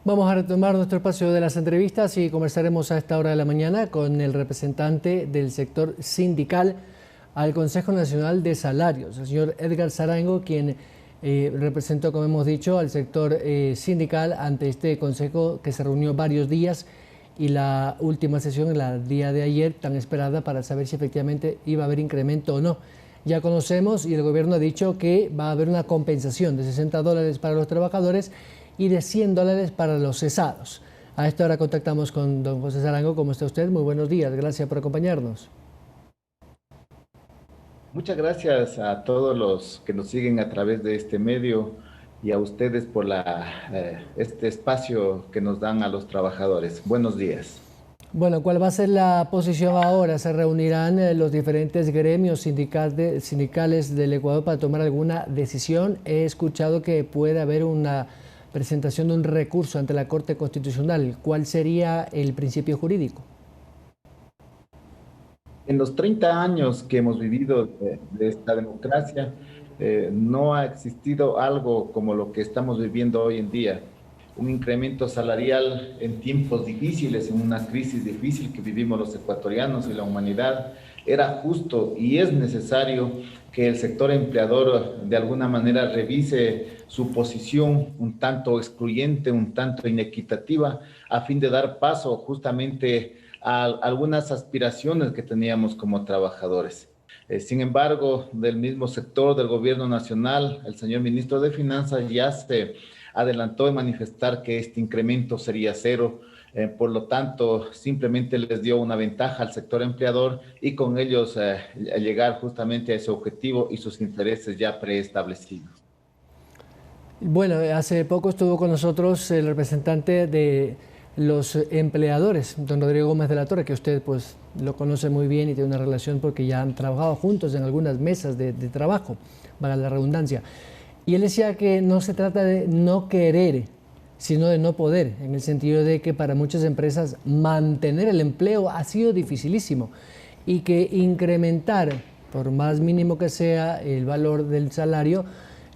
Vamos a retomar nuestro espacio de las entrevistas y conversaremos a esta hora de la mañana con el representante del sector sindical al Consejo Nacional de Salarios, el señor Edgar Zarango, quien representó, como hemos dicho, al sector sindical ante este consejo que se reunió varios días y la última sesión, el día de ayer, tan esperada para saber si efectivamente iba a haber incremento o no. Ya conocemos y el gobierno ha dicho que va a haber una compensación de $60 para los trabajadores y de $100 para los cesados. A esta hora contactamos con don José Zarango. ¿Cómo está usted? Muy buenos días. Gracias por acompañarnos. Muchas gracias a todos los que nos siguen a través de este medio y a ustedes por este espacio que nos dan a los trabajadores. Buenos días. Bueno, ¿cuál va a ser la posición ahora? ¿Se reunirán los diferentes gremios sindicales del Ecuador para tomar alguna decisión? He escuchado que puede haber una presentación de un recurso ante la Corte Constitucional. ¿Cuál sería el principio jurídico? En los 30 años que hemos vivido de esta democracia, no ha existido algo como lo que estamos viviendo hoy en día. Un incremento salarial en tiempos difíciles, en una crisis difícil que vivimos los ecuatorianos y la humanidad, era justo y es necesario que el sector empleador de alguna manera revise su posición un tanto excluyente, un tanto inequitativa, a fin de dar paso justamente a algunas aspiraciones que teníamos como trabajadores. Sin embargo, del mismo sector del gobierno nacional, el señor ministro de Finanzas ya se adelantó en manifestar que este incremento sería cero. Por lo tanto, simplemente les dio una ventaja al sector empleador y con ellos llegar justamente a ese objetivo y sus intereses ya preestablecidos. Bueno, hace poco estuvo con nosotros el representante de los empleadores, don Rodrigo Gómez de la Torre, que usted pues lo conoce muy bien y tiene una relación porque ya han trabajado juntos en algunas mesas de trabajo, para la redundancia. Y él decía que no se trata de no querer, sino de no poder, en el sentido de que para muchas empresas mantener el empleo ha sido dificilísimo y que incrementar, por más mínimo que sea, el valor del salario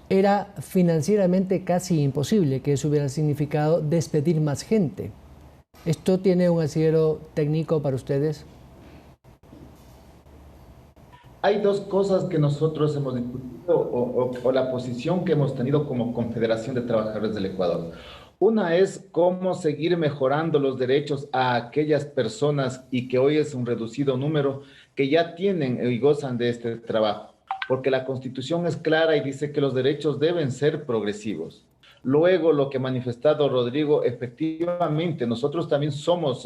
era financieramente casi imposible, que eso hubiera significado despedir más gente. ¿Esto tiene un asidero técnico para ustedes? Hay dos cosas que nosotros hemos discutido o la posición que hemos tenido como Confederación de Trabajadores del Ecuador. Una es cómo seguir mejorando los derechos a aquellas personas y que hoy es un reducido número que ya tienen y gozan de este trabajo, porque la Constitución es clara y dice que los derechos deben ser progresivos. Luego, lo que ha manifestado Rodrigo, efectivamente, nosotros también somos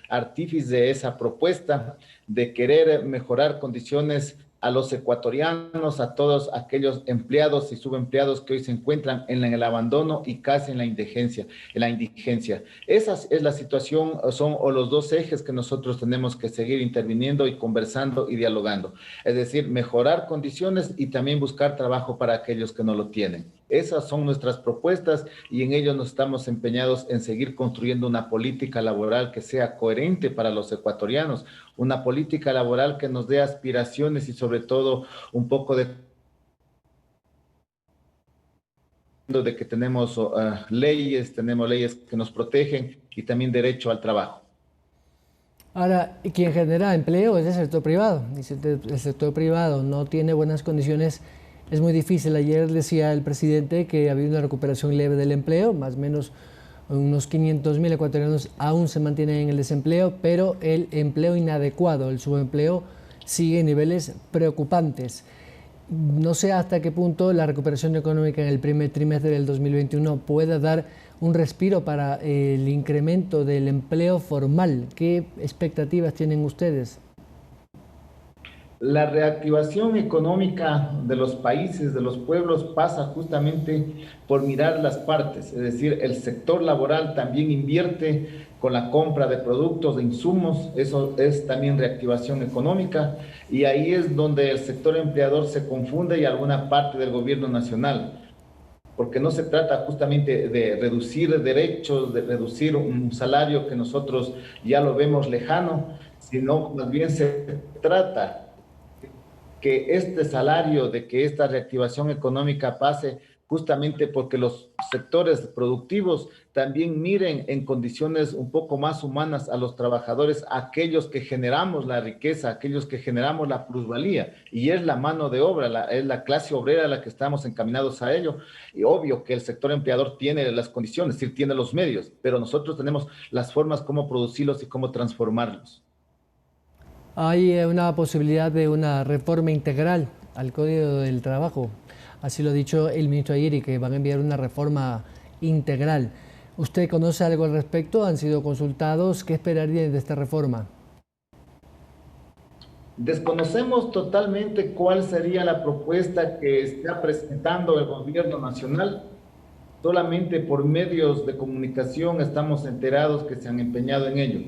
artífices de esa propuesta de querer mejorar condiciones a los ecuatorianos, a todos aquellos empleados y subempleados que hoy se encuentran en el abandono y casi en la indigencia. Esa es la situación, son o los dos ejes que nosotros tenemos que seguir interviniendo y conversando y dialogando. Es decir, mejorar condiciones y también buscar trabajo para aquellos que no lo tienen. Esas son nuestras propuestas y en ello nos estamos empeñados en seguir construyendo una política laboral que sea coherente para los ecuatorianos, una política laboral que nos dé aspiraciones y sobre todo un poco de que tenemos leyes que nos protegen y también derecho al trabajo. Ahora, quien genera empleo es el sector privado. Y si el sector privado no tiene buenas condiciones, es muy difícil. Ayer decía el presidente que había una recuperación leve del empleo, más o menos unos 500.000 ecuatorianos aún se mantienen en el desempleo, pero el empleo inadecuado, el subempleo, sigue en niveles preocupantes. No sé hasta qué punto la recuperación económica en el primer trimestre del 2021 pueda dar un respiro para el incremento del empleo formal. ¿Qué expectativas tienen ustedes? La reactivación económica de los países, de los pueblos, pasa justamente por mirar las partes, es decir, el sector laboral también invierte con la compra de productos, de insumos, eso es también reactivación económica, y ahí es donde el sector empleador se confunde y alguna parte del gobierno nacional, porque no se trata justamente de reducir derechos, de reducir un salario que nosotros ya lo vemos lejano, sino más bien se trata que este salario, de que esta reactivación económica pase justamente porque los sectores productivos también miren en condiciones un poco más humanas a los trabajadores, aquellos que generamos la riqueza, aquellos que generamos la plusvalía, y es la mano de obra, es la clase obrera la que estamos encaminados a ello. Y obvio que el sector empleador tiene las condiciones, es decir, tiene los medios, pero nosotros tenemos las formas cómo producirlos y cómo transformarlos. Hay una posibilidad de una reforma integral al Código del Trabajo. Así lo ha dicho el ministro ayer, y que van a enviar una reforma integral. ¿Usted conoce algo al respecto? ¿Han sido consultados? ¿Qué esperarían de esta reforma? Desconocemos totalmente cuál sería la propuesta que está presentando el gobierno nacional. Solamente por medios de comunicación estamos enterados que se han empeñado en ello.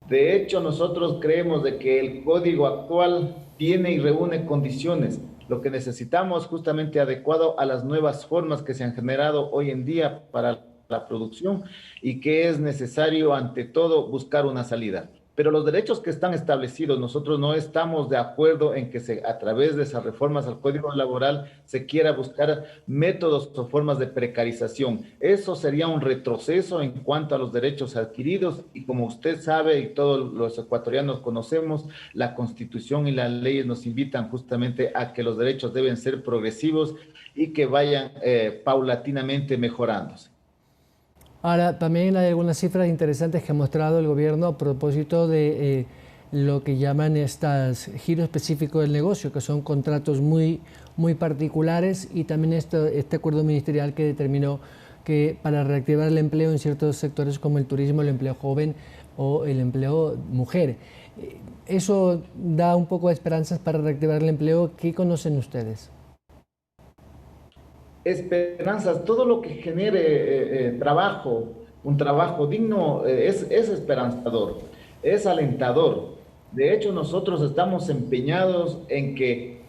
De hecho, nosotros creemos de que el código actual tiene y reúne condiciones. Lo que necesitamos justamente adecuado a las nuevas formas que se han generado hoy en día para la producción, y que es necesario ante todo buscar una salida. Pero los derechos que están establecidos, nosotros no estamos de acuerdo en que a través de esas reformas al Código Laboral se quiera buscar métodos o formas de precarización. Eso sería un retroceso en cuanto a los derechos adquiridos, y como usted sabe y todos los ecuatorianos conocemos, la Constitución y las leyes nos invitan justamente a que los derechos deben ser progresivos y que vayan paulatinamente mejorándose. Ahora, también hay algunas cifras interesantes que ha mostrado el gobierno a propósito de lo que llaman estos giros específicos del negocio, que son contratos muy particulares, y también este acuerdo ministerial que determinó que para reactivar el empleo en ciertos sectores como el turismo, el empleo joven o el empleo mujer. Eso da un poco de esperanzas para reactivar el empleo. ¿Qué conocen ustedes? Esperanzas, todo lo que genere trabajo, un trabajo digno, es esperanzador, es alentador. De hecho, nosotros estamos empeñados en que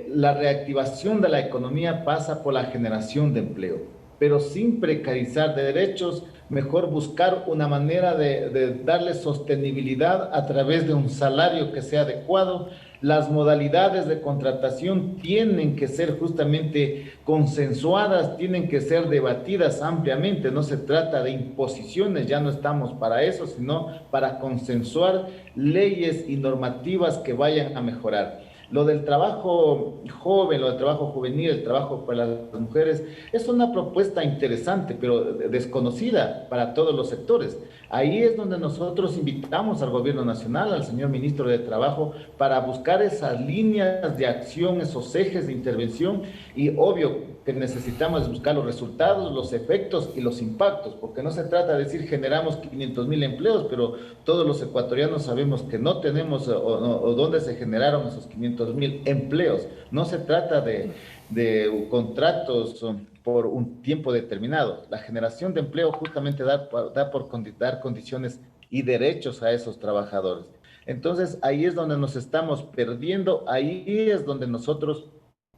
la reactivación de la economía pasa por la generación de empleo, pero sin precarizar derechos. Mejor buscar una manera de darle sostenibilidad a través de un salario que sea adecuado. Las modalidades de contratación tienen que ser justamente consensuadas, tienen que ser debatidas ampliamente. No se trata de imposiciones, ya no estamos para eso, sino para consensuar leyes y normativas que vayan a mejorar. Lo del trabajo joven, lo del trabajo juvenil, el trabajo para las mujeres, es una propuesta interesante, pero desconocida para todos los sectores. Ahí es donde nosotros invitamos al gobierno nacional, al señor ministro de Trabajo, para buscar esas líneas de acción, esos ejes de intervención, y obvio que necesitamos buscar los resultados, los efectos y los impactos, porque no se trata de decir generamos 500,000 empleos, pero todos los ecuatorianos sabemos que no tenemos o dónde se generaron esos 500,000 empleos. No se trata de contratos por un tiempo determinado. La generación de empleo justamente da por dar condiciones y derechos a esos trabajadores. Entonces, ahí es donde nos estamos perdiendo, ahí es donde nosotros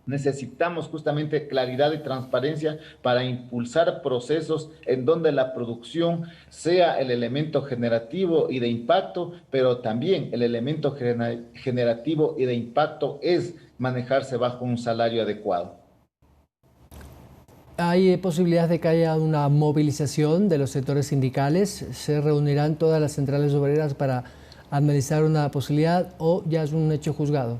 necesitamos justamente claridad y transparencia para impulsar procesos en donde la producción sea el elemento generativo y de impacto, pero también el elemento generativo y de impacto es manejarse bajo un salario adecuado. ¿Hay posibilidades de que haya una movilización de los sectores sindicales? ¿Se reunirán todas las centrales obreras para analizar una posibilidad, o ya es un hecho juzgado?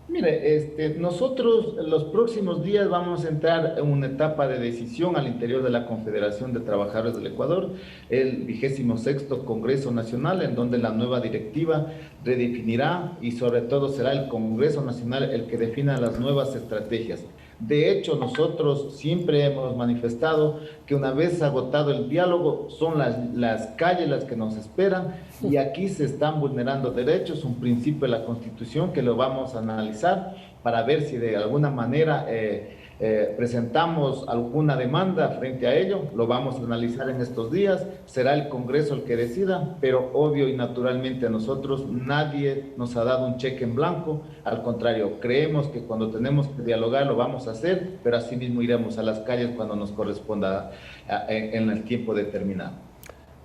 Mire, nosotros los próximos días vamos a entrar en una etapa de decisión al interior de la Confederación de Trabajadores del Ecuador, el 26º Congreso Nacional, en donde la nueva directiva redefinirá, y sobre todo será el Congreso Nacional el que defina las nuevas estrategias. De hecho, nosotros siempre hemos manifestado que una vez agotado el diálogo, son las calles las que nos esperan, y aquí se están vulnerando derechos, un principio de la Constitución que lo vamos a analizar para ver si de alguna manera presentamos alguna demanda frente a ello. Lo vamos a analizar en estos días, será el Congreso el que decida, pero obvio y naturalmente a nosotros nadie nos ha dado un cheque en blanco. Al contrario, creemos que cuando tenemos que dialogar lo vamos a hacer, pero asimismo iremos a las calles cuando nos corresponda en el tiempo determinado.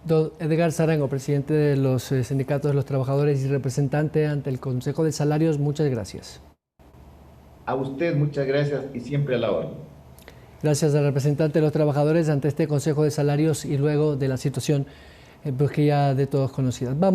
Don Edgar Zarango, presidente de los sindicatos de los trabajadores y representante ante el Consejo de Salarios, muchas gracias. A usted muchas gracias y siempre a la orden. Gracias al representante de los trabajadores ante este Consejo de Salarios y luego de la situación pues que ya de todos conocida.